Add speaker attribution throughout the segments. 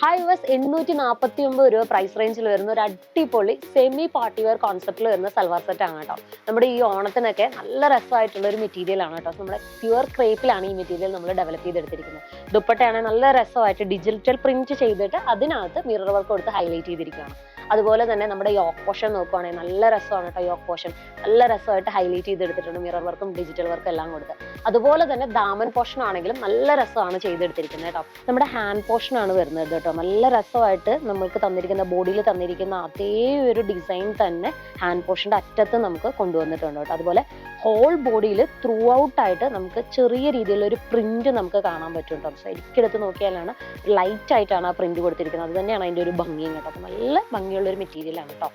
Speaker 1: Hi was 849 രൂപ price റേഞ്ചിൽ വരുന്ന ഒരു അടിപൊളി സെമി പാർട്ടി വെയർ കോൺസെപ്റ്റിൽ വരുന്ന സൽവാർ സെറ്റ് ആണ് കേട്ടോ. നമ്മുടെ ഈ ഓണത്തിനൊക്കെ നല്ല രസമായിട്ടുള്ള ഒരു മെറ്റീരിയൽ ആണ് കേട്ടോ. നമ്മുടെ പ്യുവർ ക്രേപ്പിലാണ് ഈ മെറ്റീരിയൽ നമ്മൾ ഡെവലപ്പ് ചെയ്തെടുത്തിരിക്കുന്നത്. ദുപ്പട്ടയാണെങ്കിൽ നല്ല രസമായിട്ട് ഡിജിറ്റൽ പ്രിന്റ് ചെയ്തിട്ട് അതിനകത്ത് മിറർ വർക്ക് കൊടുത്ത് ഹൈലൈറ്റ് ചെയ്തിരിക്കുകയാണ്. അതുപോലെ തന്നെ നമ്മുടെ യോക്ക് പോർഷൻ നോക്കുവാണെങ്കിൽ നല്ല രസമാണ് കേട്ടോ. യോക്ക് പോർഷൻ നല്ല രസമായിട്ട് ഹൈലൈറ്റ് ചെയ്തെടുത്തിട്ടുണ്ട്, മിറർ വർക്കും ഡിജിറ്റൽ വർക്കും എല്ലാം കൊടുത്ത്. അതുപോലെ തന്നെ ദാമൻ പോർഷൻ ആണെങ്കിലും നല്ല രസമാണ് ചെയ്തെടുത്തിരിക്കുന്നത് കേട്ടോ. നമ്മുടെ ഹാൻഡ് പോർഷൻ ആണ് വരുന്നത് കേട്ടോ. നല്ല രസമായിട്ട് നമുക്ക് തന്നിരിക്കുന്ന ബോഡിയിൽ തന്നിരിക്കുന്ന അതേ ഒരു ഡിസൈൻ തന്നെ ഹാൻഡ് പോർഷന്റെ അറ്റത്ത് നമുക്ക് കൊണ്ടുവന്നിട്ടുണ്ട് കേട്ടോ. അതുപോലെ ഹോൾ ബോഡിയിൽ ത്രൂ ഔട്ട് ആയിട്ട് നമുക്ക് ചെറിയ രീതിയിലുള്ള ഒരു പ്രിന്റ് നമുക്ക് കാണാൻ പറ്റും കേട്ടോ. ശരിക്കെടുത്ത് നോക്കിയാലാണ് ലൈറ്റ് ആയിട്ടാണ് ആ പ്രിന്റ് കൊടുത്തിരിക്കുന്നത്. അത് തന്നെയാണ് അതിന്റെ ഒരു ഭംഗിയും കേട്ടോ. അപ്പൊ നല്ല ഭംഗിയുള്ള ഒരു മെറ്റീരിയൽ ആണ് കേട്ടോ.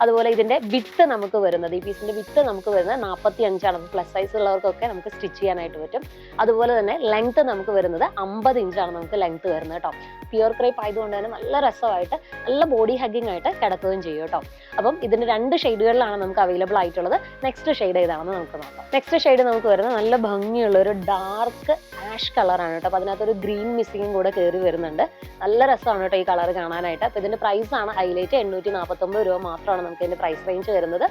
Speaker 1: അതുപോലെ ഇതിന്റെ വിത്ത് നമുക്ക് വരുന്നത്, ഈ പീസിന്റെ വിത്ത് നമുക്ക് വരുന്നത് 45 ആണ്. പ്ലസ് സൈസ് ഉള്ളവർക്കൊക്കെ നമുക്ക് സ്റ്റിച്ച് ചെയ്യാനായിട്ട് പറ്റും. അതുപോലെ തന്നെ ലെങ്ത് നമുക്ക് വരുന്നത് 50 ഇഞ്ചാണ് നമുക്ക് ലെങ്ത് വരുന്നത് കേട്ടോ. പ്യുവർ ക്രേപ്പ് ആയതുകൊണ്ട് തന്നെ നല്ല രസമായിട്ട് നല്ല ബോഡി ഹഗ്ഗിങ് ആയിട്ട് കിടക്കുകയും ചെയ്യും കേട്ടോ. അപ്പം ഇതിന്റെ 2 ഷെയ്ഡുകളിലാണ് നമുക്ക് അവൈലബിൾ ആയിട്ടുള്ളത്. നെക്സ്റ്റ് ഷെയ്ഡ് ഏതാണെന്ന് നമുക്ക് നോക്കാം. നെക്സ്റ്റ് ഷെയ്ഡ് നമുക്ക് വരുന്നത് നല്ല ഭംഗിയുള്ള ഒരു ഡാർക്ക് ആഷ് കളറാണ് കേട്ടോ. അപ്പൊ അതിനകത്ത് ഒരു ഗ്രീൻ മിസ്സിങ്ങും കൂടെ കയറി വരുന്നുണ്ട്. നല്ല രസമാണ് കേട്ടോ ഈ കളർ കാണാനായിട്ട്. അപ്പൊ ഇതിന്റെ പ്രൈസ് ആണ് ഹൈലൈറ്റ്. 849 രൂപ മാത്രമാണ് നമുക്ക് ഇതിന്റെ പ്രൈസ് റേഞ്ച് വരുന്നത്.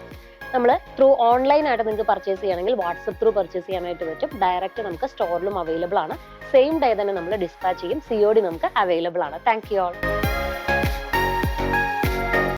Speaker 1: നമ്മൾ ത്രൂ ഓൺലൈനായിട്ട് നിങ്ങൾക്ക് പർച്ചേസ് ചെയ്യണമെങ്കിൽ വാട്സപ്പ് ത്രൂ പർച്ചേസ് ചെയ്യാനായിട്ട് പറ്റും. ഡയറക്റ്റ് നമുക്ക് സ്റ്റോറിലും അവൈലബിൾ ആണ്. സെയിം ഡേ തന്നെ നമ്മൾ ഡിസ്പാച്ച് ചെയ്യും. COD നമുക്ക് അവൈലബിൾ ആണ്. Thank you all.